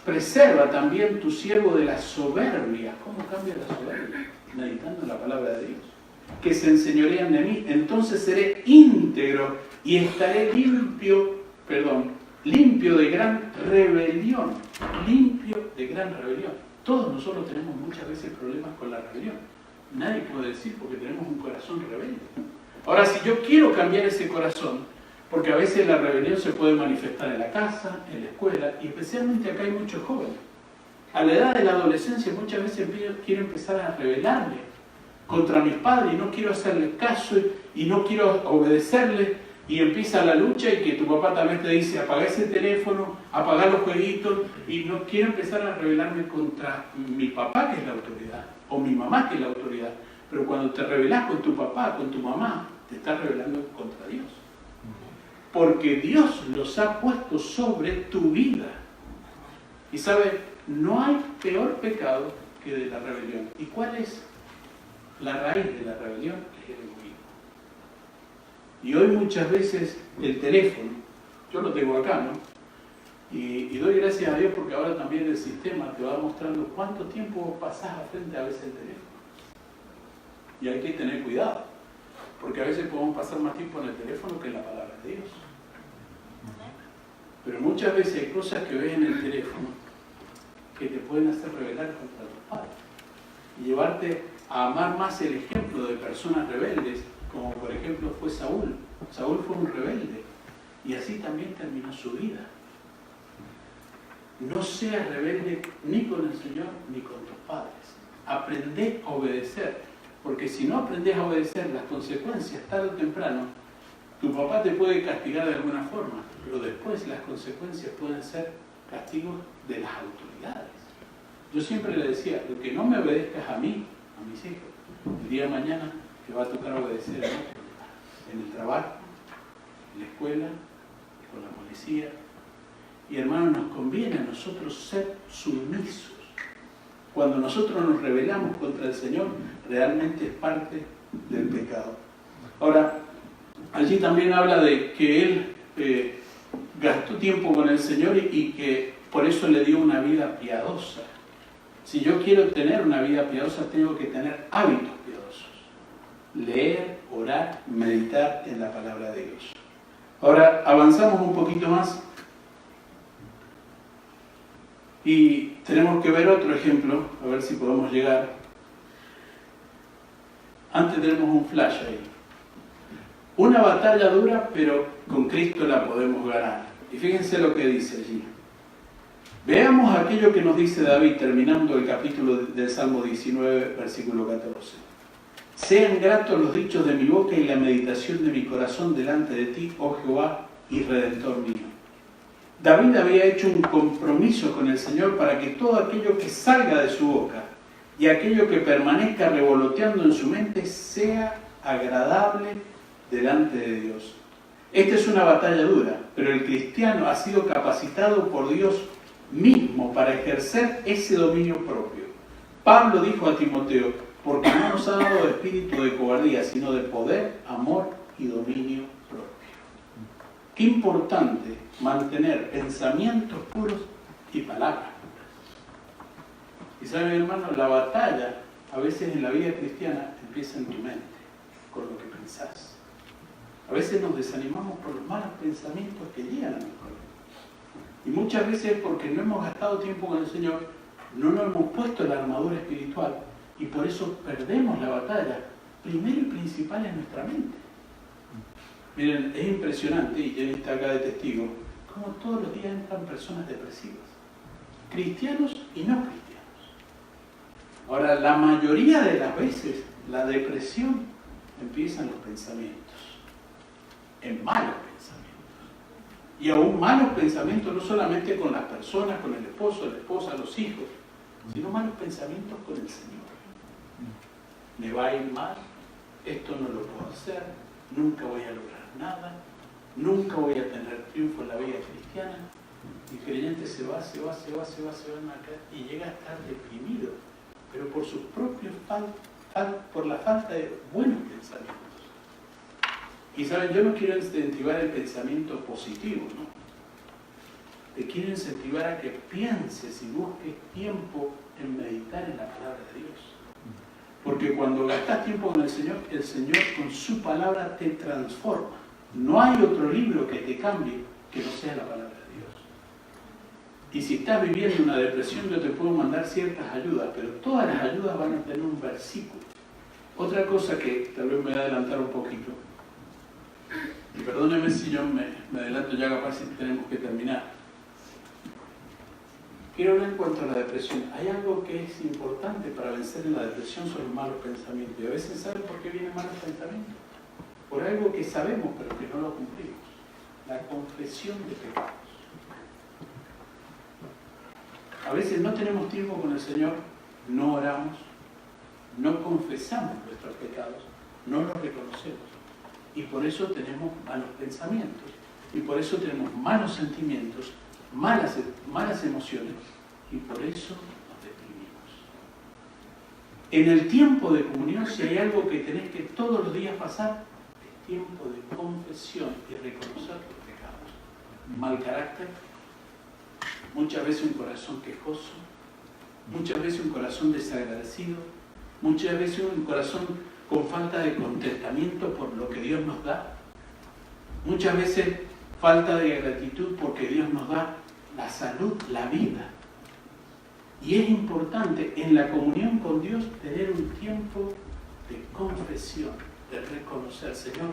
Preserva también tu siervo de la soberbia. ¿Cómo cambia la soberbia? Meditando en la palabra de Dios. Que se enseñorean de mí, entonces seré íntegro y estaré limpio de gran rebelión. Limpio de gran rebelión. Todos nosotros tenemos muchas veces problemas con la rebelión. Nadie puede decir porque tenemos un corazón rebelde. Ahora, si yo quiero cambiar ese corazón, porque a veces la rebelión se puede manifestar en la casa, en la escuela, y especialmente acá hay muchos jóvenes. A la edad de la adolescencia muchas veces quiero empezar a rebelarme contra mis padres y no quiero hacerles caso y no quiero obedecerles, y empieza la lucha y que tu papá también te dice apaga ese teléfono, apaga los jueguitos, y no quiero empezar a rebelarme contra mi papá, que es la autoridad, o mi mamá, que es la autoridad. Pero cuando te rebelás con tu papá, con tu mamá, te estás rebelando contra Dios. Porque Dios los ha puesto sobre tu vida. Y sabe, no hay peor pecado que de la rebelión. ¿Y cuál es la raíz de la rebelión? Es el egoísmo. Y hoy muchas veces el teléfono, yo lo tengo acá, ¿no? Y doy gracias a Dios porque ahora también el sistema te va mostrando cuánto tiempo pasás a frente a veces el teléfono. Y hay que tener cuidado, porque a veces podemos pasar más tiempo en el teléfono que en la palabra de Dios. Pero muchas veces hay cosas que ves en el teléfono que te pueden hacer rebelar contra tus padres y llevarte a amar más el ejemplo de personas rebeldes, como por ejemplo fue Saúl. Saúl fue un rebelde y así también terminó su vida. No seas rebelde ni con el Señor ni con tus padres. Aprende a obedecer, porque si no aprendes a obedecer, las consecuencias tarde o temprano, tu papá te puede castigar de alguna forma, pero después las consecuencias pueden ser castigos de las autoridades. Yo siempre le decía, lo que no me obedezcas a mí, a mis hijos, el día de mañana te va a tocar obedecer a mí, en el trabajo, en la escuela, con la policía. Y hermanos, nos conviene a nosotros ser sumisos. Cuando nosotros nos rebelamos contra el Señor, realmente es parte del pecado. Ahora, allí también habla de que él gastó tiempo con el Señor y que por eso le dio una vida piadosa. Si yo quiero tener una vida piadosa, tengo que tener hábitos piadosos. Leer, orar, meditar en la palabra de Dios. Ahora, avanzamos un poquito más y tenemos que ver otro ejemplo, a ver si podemos llegar. Antes tenemos un flash ahí. Una batalla dura, pero con Cristo la podemos ganar. Y fíjense lo que dice allí. Veamos aquello que nos dice David, terminando el capítulo del Salmo 19, versículo 14. Sean gratos los dichos de mi boca y la meditación de mi corazón delante de ti, oh Jehová y Redentor mío. David había hecho un compromiso con el Señor para que todo aquello que salga de su boca y aquello que permanezca revoloteando en su mente sea agradable delante de Dios. Esta es una batalla dura, pero el cristiano ha sido capacitado por Dios mismo para ejercer ese dominio propio. Pablo dijo a Timoteo, porque no nos ha dado espíritu de cobardía, sino de poder, amor y dominio propio. Qué importante mantener pensamientos puros y palabras puras. Y saben, hermanos, la batalla a veces en la vida cristiana empieza en tu mente, con lo que pensás. A veces nos desanimamos por los malos pensamientos que llegan a nuestro corazón. Y muchas veces porque no hemos gastado tiempo con el Señor, no nos hemos puesto la armadura espiritual y por eso perdemos la batalla, primero y principal en nuestra mente. Miren, es impresionante, y Jenny está acá de testigo, cómo todos los días entran personas depresivas, cristianos y no cristianos. Ahora, la mayoría de las veces, la depresión empieza en los pensamientos, en malos pensamientos. Y aún malos pensamientos no solamente con las personas, con el esposo, la esposa, los hijos, sino malos pensamientos con el Señor. Me va a ir mal, esto no lo puedo hacer, nunca voy a lograr nada, nunca voy a tener triunfo en la vida cristiana. Y el creyente se va y llega a estar deprimido, pero por sus propios por la falta de buenos pensamientos. Y saben, yo no quiero incentivar el pensamiento positivo, ¿no? Te quiero incentivar a que pienses y busques tiempo en meditar en la palabra de Dios. Porque cuando gastas tiempo con el Señor con su palabra te transforma. No hay otro libro que te cambie que no sea la palabra de Dios. Y si estás viviendo una depresión, yo te puedo mandar ciertas ayudas, pero todas las ayudas van a tener un versículo. Otra cosa que tal vez me voy a adelantar un poquito, y perdónenme si yo me adelanto, ya capaz si tenemos que terminar. Quiero hablar en cuanto a la depresión. Hay algo que es importante para vencer en la depresión, son los malos pensamientos. Y a veces ¿saben por qué vienen malos pensamientos? Por algo que sabemos pero que no lo cumplimos. La confesión de pecados. A veces no tenemos tiempo con el Señor, no oramos, no confesamos nuestros pecados, no los reconocemos. Y por eso tenemos malos pensamientos. Y por eso tenemos malos sentimientos, malas emociones, y por eso nos deprimimos. En el tiempo de comunión, si hay algo que tenés que todos los días pasar, es tiempo de confesión y reconocer tus pecados. Mal carácter, muchas veces un corazón quejoso, muchas veces un corazón desagradecido, muchas veces un corazón con falta de contentamiento por lo que Dios nos da, muchas veces falta de gratitud porque Dios nos da la salud, la vida. Y es importante en la comunión con Dios tener un tiempo de confesión, de reconocer, Señor,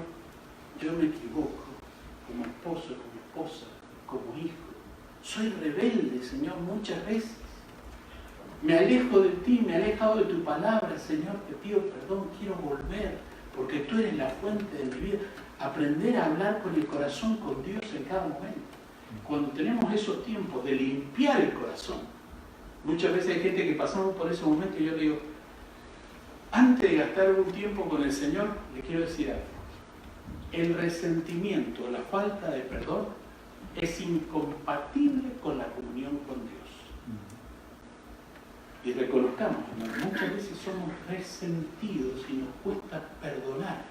yo me equivoco como esposo, como esposa, como hijo. Soy rebelde, Señor, muchas veces. Me alejo de ti, me he alejado de tu palabra, Señor, te pido perdón, quiero volver, porque tú eres la fuente de mi vida. Aprender a hablar con el corazón, con Dios en cada momento. Cuando tenemos esos tiempos de limpiar el corazón, muchas veces hay gente que pasamos por ese momento y yo le digo, antes de gastar algún tiempo con el Señor, le quiero decir algo. El resentimiento, la falta de perdón, es incompatible con la comunión con Dios. Y reconozcamos, hermano, muchas veces somos resentidos y nos cuesta perdonar.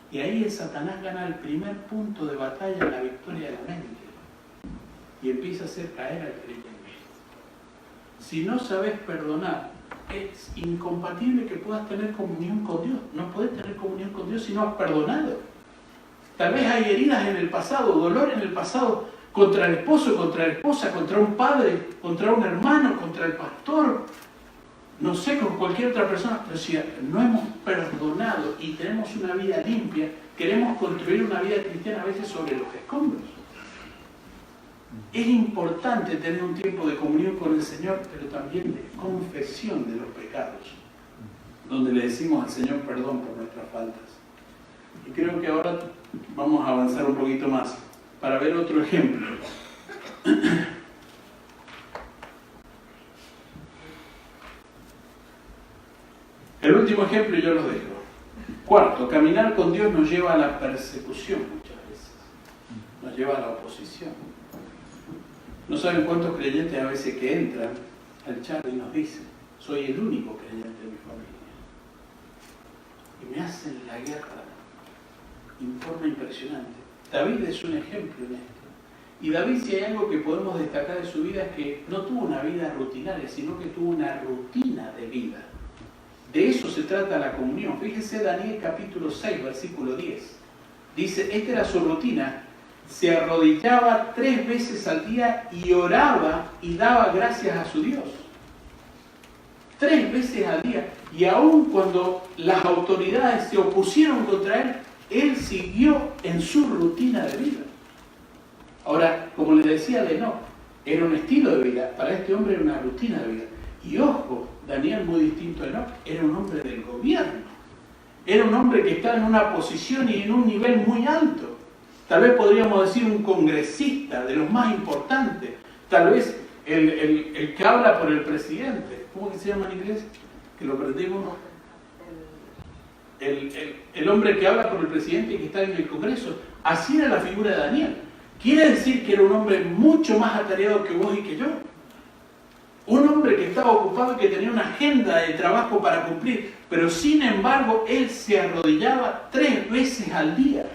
Y ahí el Satanás gana el primer punto de batalla en la victoria de la mente. Y empieza a hacer caer al creyente. Si no sabes perdonar, es incompatible que puedas tener comunión con Dios. No puedes tener comunión con Dios si no has perdonado. Tal vez hay heridas en el pasado, dolor en el pasado, contra el esposo, contra la esposa, contra un padre, contra un hermano, contra el pastor, no sé, con cualquier otra persona, pero si no hemos perdonado y tenemos una vida limpia, queremos construir una vida cristiana a veces sobre los escombros. Es importante tener un tiempo de comunión con el Señor, pero también de confesión de los pecados, donde le decimos al Señor perdón por nuestras faltas. Y creo que ahora vamos a avanzar un poquito más para ver otro ejemplo. El último ejemplo yo lo dejo. Cuarto, caminar con Dios nos lleva a la persecución muchas veces. Nos lleva a la oposición. No saben cuántos creyentes a veces que entran al chat y nos dicen, soy el único creyente de mi familia. Y me hacen la guerra en forma impresionante. David es un ejemplo en esto. Y David, si hay algo que podemos destacar de su vida, es que no tuvo una vida rutinaria, sino que tuvo una rutina de vida. De eso se trata la comunión. Fíjese Daniel capítulo 6, versículo 10. Dice, esta era su rutina. Se arrodillaba 3 veces al día y oraba y daba gracias a su Dios. 3 veces al día. Y aun cuando las autoridades se opusieron contra él, él siguió en su rutina de vida. Ahora, como le decía Lenó, era un estilo de vida. Para este hombre era una rutina de vida. Y ojo, Daniel, muy distinto a Enoc, era un hombre del gobierno. Era un hombre que estaba en una posición y en un nivel muy alto. Tal vez podríamos decir un congresista de los más importantes. Tal vez el que habla por el presidente. ¿Cómo que se llama en inglés? Que lo aprendimos. El hombre que habla por el presidente y que está en el Congreso. Así era la figura de Daniel. Quiere decir que era un hombre mucho más atareado que vos y que yo. Un hombre que estaba ocupado y que tenía una agenda de trabajo para cumplir. Pero sin embargo, él se arrodillaba 3 veces al día.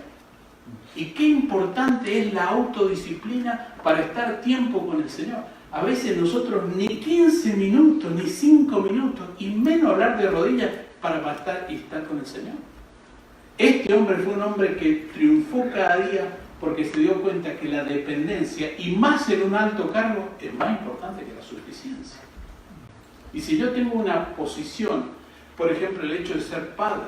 Y qué importante es la autodisciplina para estar tiempo con el Señor. A veces nosotros ni 15 minutos, ni 5 minutos, y menos hablar de rodillas para estar y estar con el Señor. Este hombre fue un hombre que triunfó cada día porque se dio cuenta que la dependencia, y más en un alto cargo, es más importante que la suficiencia. Y si yo tengo una posición, por ejemplo el hecho de ser padre,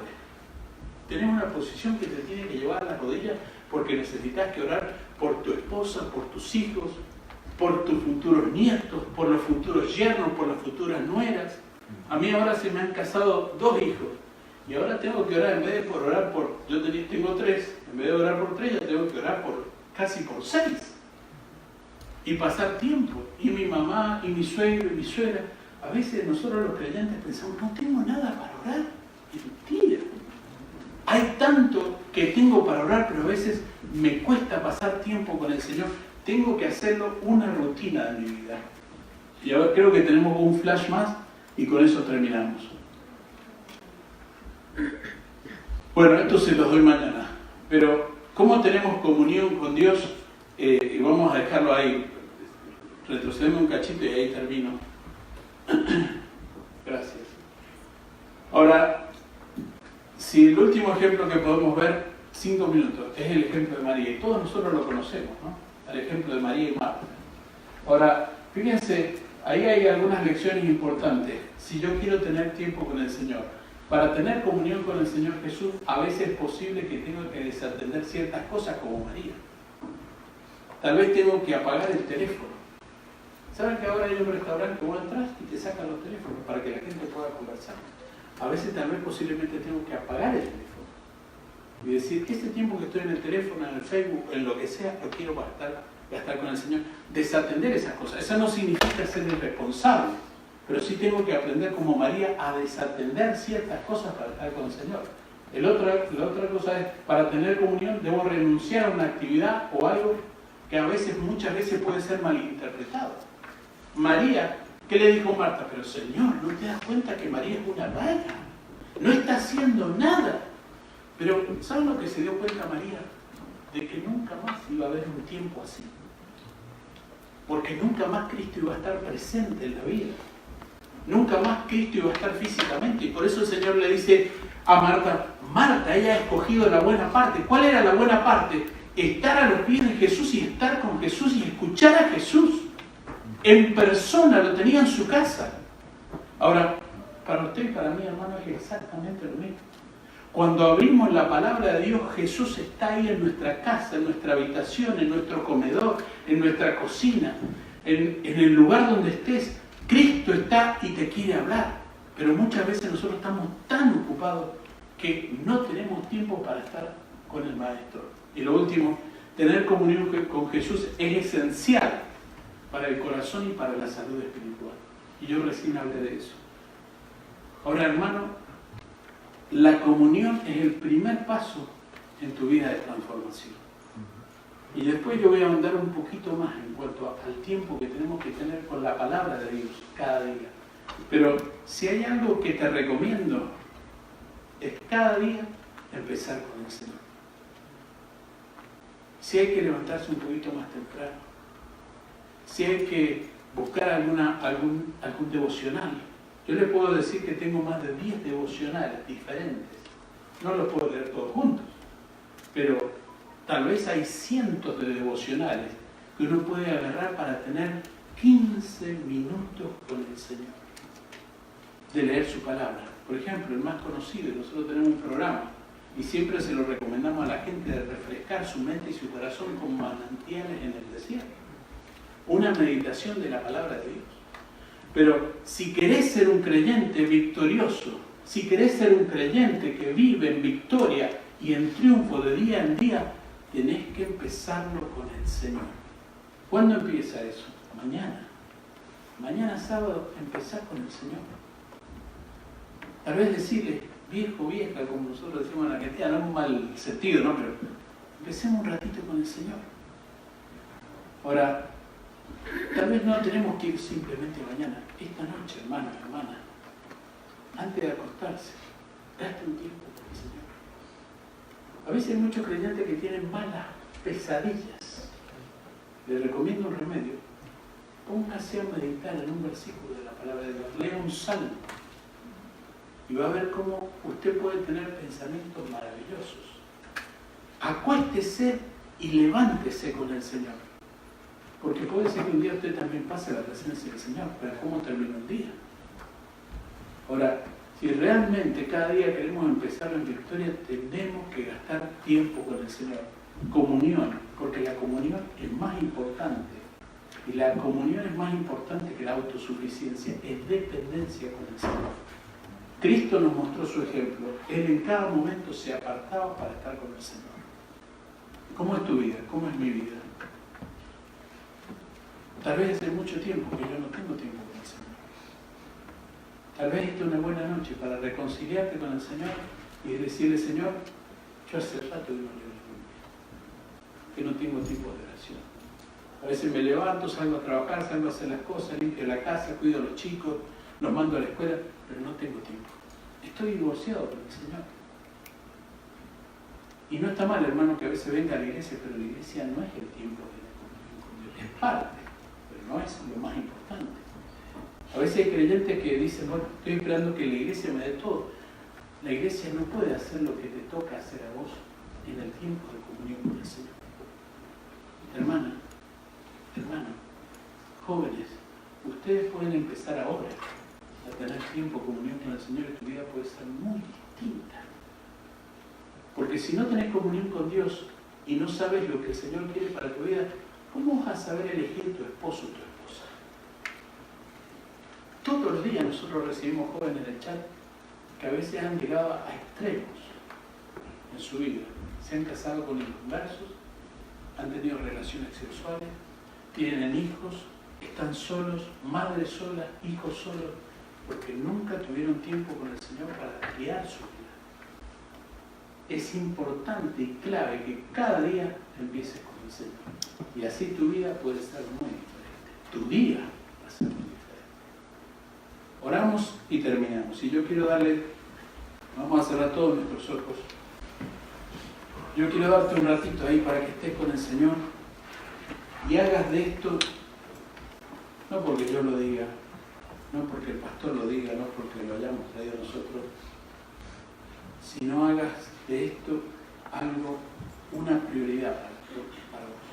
tenés una posición que te tiene que llevar a la rodilla porque necesitas que orar por tu esposa, por tus hijos, por tus futuros nietos, por los futuros yernos, por las futuras nueras. A mí ahora se me han casado 2 hijos. Y ahora tengo que orar, en vez de por orar por, yo tengo 3, en vez de orar por 3, ya tengo que orar por casi por 6. Y pasar tiempo. Y mi mamá, y mi suegro, y mi suegra. A veces nosotros los creyentes pensamos, no tengo nada para orar. Es mentira. Hay tanto que tengo para orar, pero a veces me cuesta pasar tiempo con el Señor. Tengo que hacerlo una rutina de mi vida. Y ahora creo que tenemos un flash más y con eso terminamos. Bueno, esto se los doy mañana, pero ¿cómo tenemos comunión con Dios? Y vamos a dejarlo ahí, retrocedemos un cachito y ahí termino. Gracias. Ahora, si el último ejemplo que podemos ver, 5 minutos, es el ejemplo de María, y todos nosotros lo conocemos, ¿no? El ejemplo de María y Marta. Ahora, fíjense, ahí hay algunas lecciones importantes. Si yo quiero tener tiempo con el Señor, para tener comunión con el Señor Jesús, a veces es posible que tenga que desatender ciertas cosas como María. Tal vez tengo que apagar el teléfono. ¿Saben que ahora hay un restaurante que vos entras y te sacan los teléfonos para que la gente pueda conversar? A veces tal vez posiblemente tengo que apagar el teléfono y decir, este tiempo que estoy en el teléfono, en el Facebook, en lo que sea, lo quiero gastar con el Señor. Desatender esas cosas. Eso no significa ser irresponsable. Pero sí tengo que aprender como María a desatender ciertas cosas para estar con el Señor. La otra cosa es, para tener comunión, debo renunciar a una actividad o algo que muchas veces puede ser malinterpretado. María, ¿qué le dijo Marta? Pero Señor, ¿no te das cuenta que María es una vaga? No está haciendo nada. Pero ¿saben lo que se dio cuenta María? De que nunca más iba a haber un tiempo así. Porque nunca más Cristo iba a estar presente en la vida. Nunca más Cristo iba a estar físicamente. Y por eso el Señor le dice a Marta, Marta, ella ha escogido la buena parte. ¿Cuál era la buena parte? Estar a los pies de Jesús y estar con Jesús y escuchar a Jesús. En persona, lo tenía en su casa. Ahora, para usted y para mí, hermano, es exactamente lo mismo. Cuando abrimos la palabra de Dios, Jesús está ahí en nuestra casa, en nuestra habitación, en nuestro comedor, en nuestra cocina, en el lugar donde estés. Cristo está y te quiere hablar, pero muchas veces nosotros estamos tan ocupados que no tenemos tiempo para estar con el Maestro. Y lo último, tener comunión con Jesús es esencial para el corazón y para la salud espiritual. Y yo recién hablé de eso. Ahora, hermano, la comunión es el primer paso en tu vida de transformación. Y después yo voy a andar un poquito más en cuanto al tiempo que tenemos que tener con la palabra de Dios cada día. Pero si hay algo que te recomiendo, es cada día empezar con el Señor. Si hay que levantarse un poquito más temprano, si hay que buscar algún devocional, Yo le puedo decir que tengo más de 10 devocionales diferentes. No los puedo leer todos juntos, pero tal vez hay cientos de devocionales que uno puede agarrar para tener 15 minutos con el Señor, de leer su palabra. Por ejemplo, el más conocido, nosotros tenemos un programa y siempre se lo recomendamos a la gente de refrescar su mente y su corazón con manantiales en el desierto. Una meditación de la palabra de Dios. Pero si querés ser un creyente victorioso, si querés ser un creyente que vive en victoria y en triunfo de día en día, tenés que empezarlo con el Señor. ¿Cuándo empieza eso? Mañana. Mañana sábado empezar con el Señor. Tal vez decirle, viejo, vieja, como nosotros decimos en Argentina, no es un mal sentido, ¿no? Pero empecemos un ratito con el Señor. Ahora, tal vez no tenemos que ir simplemente mañana. Esta noche, hermanos y hermanas, antes de acostarse, gaste un tiempo con el Señor. A veces hay muchos creyentes que tienen malas pesadillas. Les recomiendo un remedio. Póngase a meditar en un versículo de la palabra de Dios. Lea un salmo. Y va a ver cómo usted puede tener pensamientos maravillosos. Acuéstese y levántese con el Señor. Porque puede ser que un día usted también pase la presencia del Señor, pero ¿cómo termina el día? Ahora, si realmente cada día queremos empezar en victoria, tenemos que gastar tiempo con el Señor. Comunión, porque la comunión es más importante. Y la comunión es más importante que la autosuficiencia, es dependencia con el Señor. Cristo nos mostró su ejemplo. Él en cada momento se apartaba para estar con el Señor. ¿Cómo es tu vida? ¿Cómo es mi vida? Tal vez hace mucho tiempo que yo no tengo tiempo con el Señor. Tal vez esta es una buena noche para reconciliarte con el Señor y decirle, Señor, yo hace rato que no leo la Biblia, que no tengo tiempo de oración. A veces me levanto, salgo a trabajar, salgo a hacer las cosas, limpio la casa, cuido a los chicos, los mando a la escuela, pero no tengo tiempo. Estoy divorciado con el Señor. Y no está mal, hermano, que a veces venga a la iglesia, pero la iglesia no es el tiempo de la comunión con Dios, es parte, pero no es lo más importante. A veces hay creyentes que dicen, bueno, estoy esperando que la iglesia me dé todo. La iglesia no puede hacer lo que te toca hacer a vos en el tiempo de comunión con el Señor. Hermana, hermano, jóvenes, ustedes pueden empezar ahora a tener tiempo de comunión con el Señor y tu vida puede ser muy distinta. Porque si no tenés comunión con Dios y no sabes lo que el Señor quiere para tu vida, ¿cómo vas a saber elegir tu esposo o tu esposa? Todos los días nosotros recibimos jóvenes en el chat que a veces han llegado a extremos en su vida. Se han casado con inconversos, han tenido relaciones sexuales, tienen hijos, están solos, madres solas, hijos solos, porque nunca tuvieron tiempo con el Señor para guiar su vida. Es importante y clave que cada día empieces con el Señor. Y así tu vida puede ser muy diferente. Tu día va a ser muy diferente. Oramos y terminamos. Y yo quiero darle, vamos a cerrar todos nuestros ojos. Yo quiero darte un ratito ahí para que estés con el Señor y hagas de esto, no porque yo lo diga, no porque el pastor lo diga, no porque lo hayamos traído nosotros, sino hagas de esto algo, una prioridad para vos,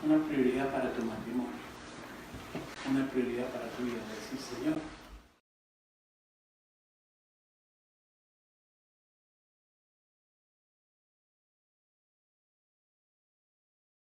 una prioridad para tu matrimonio, una prioridad para tu vida. Decir, Señor,